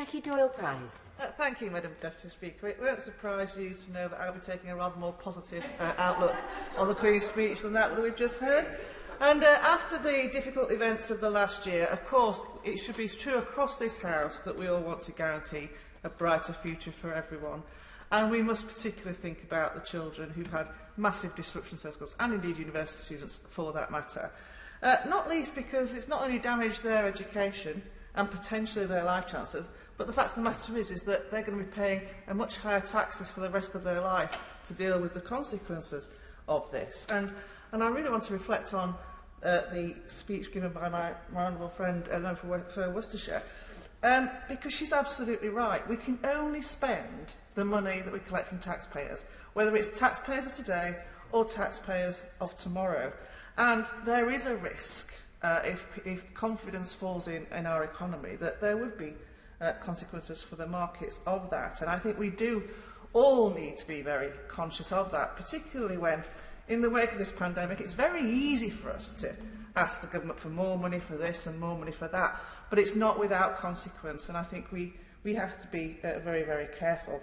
Doyle-Price. Thank you, Madam Deputy Speaker. It won't surprise you to know that I'll be taking a rather more positive outlook on the Queen's speech than that we've just heard. And after the difficult events of the last year, of course, it should be true across this House that we all want to guarantee a brighter future for everyone. And we must particularly think about the children who've had massive disruptions to their schools, and indeed university students for that matter. Not least because it's not only damaged their education and potentially their life chances, but the fact of the matter is that they're going to be paying a much higher taxes for the rest of their life to deal with the consequences of this. And I really want to reflect on the speech given by my honourable friend for Worcestershire, because she's absolutely right. We can only spend the money that we collect from taxpayers, whether it's taxpayers of today or taxpayers of tomorrow. And there is a risk, if confidence falls in our economy, that there would be consequences for the markets of that. And I think we do all need to be very conscious of that, particularly when, in the wake of this pandemic, it's very easy for us to ask the government for more money for this and more money for that, but it's not without consequence, and I think we have to be very, very careful.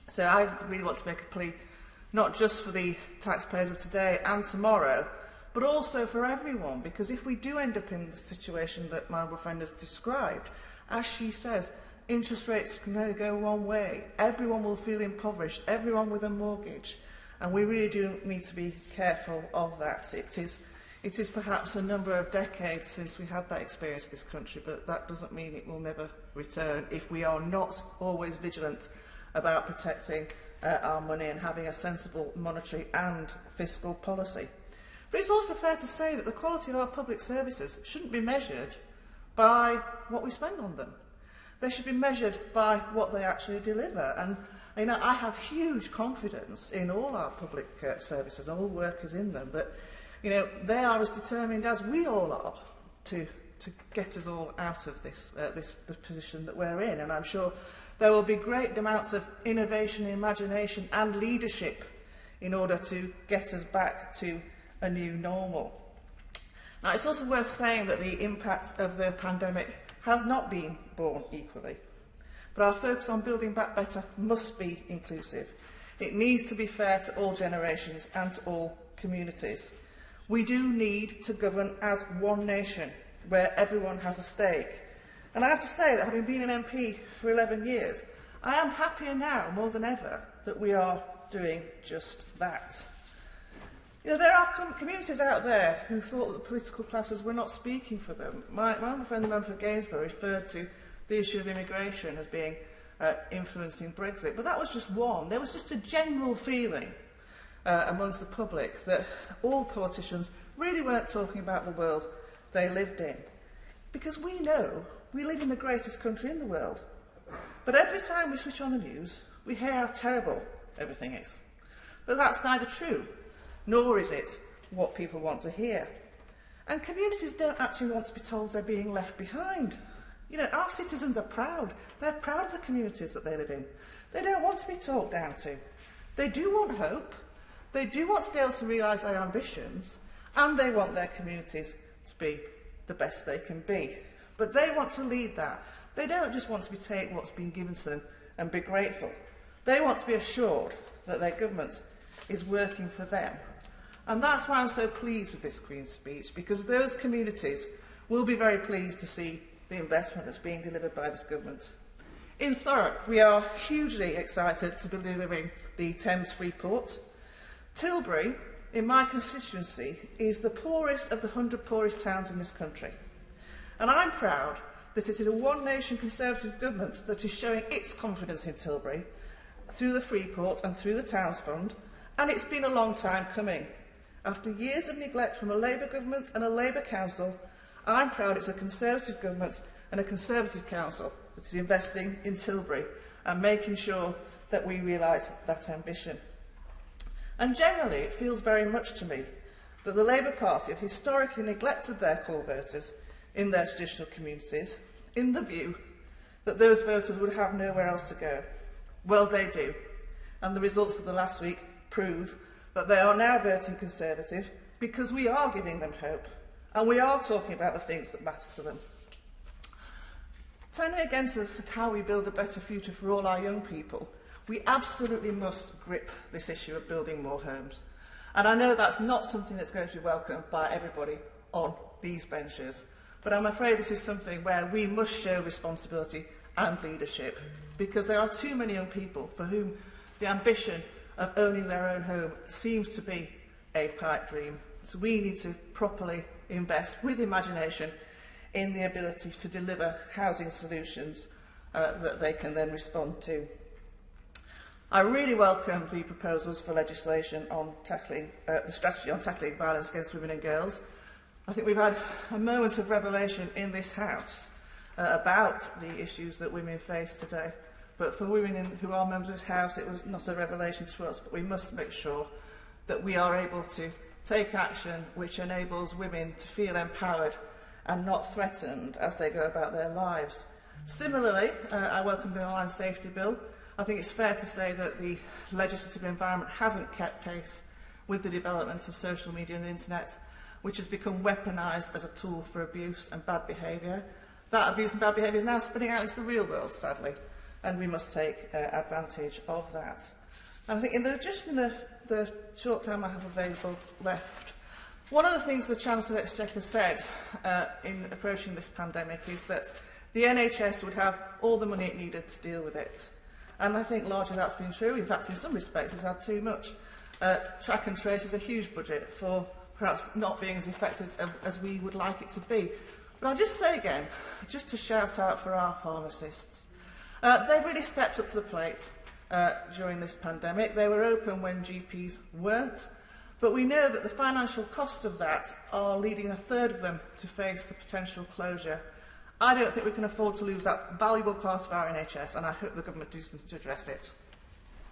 So I really want to make a plea, not just for the taxpayers of today and tomorrow, but also for everyone, because if we do end up in the situation that my honourable friend has described, as she says, interest rates can only go one way. Everyone will feel impoverished, everyone with a mortgage, and we really do need to be careful of that. It is perhaps a number of decades since we had that experience in this country, but that doesn't mean it will never return if we are not always vigilant about protecting our money and having a sensible monetary and fiscal policy. But it's also fair to say that the quality of our public services shouldn't be measured by what we spend on them. They should be measured by what they actually deliver. And I have huge confidence in all our public services and all workers in them that they are as determined as we all are to get us all out of the position that we're in. And I'm sure there will be great amounts of innovation, imagination and leadership in order to get us back to a new normal. Now, it's also worth saying that the impact of the pandemic has not been borne equally. But our focus on building back better must be inclusive. It needs to be fair to all generations and to all communities. We do need to govern as one nation, where everyone has a stake. And I have to say that having been an MP for 11 years, I am happier now more than ever that we are doing just that. There are communities out there who thought that the political classes were not speaking for them. My own friend, the member for Gainsborough, referred to the issue of immigration as being influencing Brexit, but that was just one. There was just a general feeling amongst the public that all politicians really weren't talking about the world they lived in. Because we know we live in the greatest country in the world. But every time we switch on the news, we hear how terrible everything is. But that's neither true, nor is it what people want to hear. And communities don't actually want to be told they're being left behind. Our citizens are proud. They're proud of the communities that they live in. They don't want to be talked down to. They do want hope. They do want to be able to realise their ambitions, and they want their communities to be the best they can be. But they want to lead that. They don't just want to take what's been given to them and be grateful. They want to be assured that their government is working for them. And that's why I'm so pleased with this Queen's speech, because those communities will be very pleased to see the investment that's being delivered by this government. In Thurrock, we are hugely excited to be delivering the Thames Freeport. Tilbury, in my constituency, is the poorest of the 100 poorest towns in this country. And I'm proud that it is a one-nation Conservative government that is showing its confidence in Tilbury through the Freeport and through the Towns Fund, and it's been a long time coming. After years of neglect from a Labour government and a Labour council, I'm proud it's a Conservative government and a Conservative council that is investing in Tilbury and making sure that we realise that ambition. And generally, it feels very much to me that the Labour Party have historically neglected their core voters in their traditional communities, in the view that those voters would have nowhere else to go. Well, they do. And the results of the last week prove that they are now voting Conservative because we are giving them hope and we are talking about the things that matter to them. Turning again to how we build a better future for all our young people, we absolutely must grip this issue of building more homes. And I know that's not something that's going to be welcomed by everybody on these benches, but I'm afraid this is something where we must show responsibility and leadership, because there are too many young people for whom the ambition of owning their own home seems to be a pipe dream. So we need to properly invest with imagination in the ability to deliver housing solutions that they can then respond to. I really welcome the proposals for legislation on tackling the strategy on tackling violence against women and girls. I think we've had a moment of revelation in this House about the issues that women face today. But for women who are members of this House, it was not a revelation to us, but we must make sure that we are able to take action which enables women to feel empowered and not threatened as they go about their lives. Similarly, I welcome the Online Safety Bill. I think it's fair to say that the legislative environment hasn't kept pace with the development of social media and the internet, which has become weaponised as a tool for abuse and bad behaviour. That abuse and bad behaviour is now spinning out into the real world, sadly, and we must take advantage of that. And I think in the short time I have available left, one of the things the Chancellor of the Exchequer said in approaching this pandemic is that the NHS would have all the money it needed to deal with it. And I think largely that's been true. In fact, in some respects, it's had too much. Track and trace is a huge budget for perhaps not being as effective as we would like it to be. But I'll just say again, just to shout out for our pharmacists, they've really stepped up to the plate during this pandemic. They were open when GPs weren't. But we know that the financial costs of that are leading a third of them to face the potential closure. I don't think we can afford to lose that valuable part of our NHS, and I hope the government do something to address it.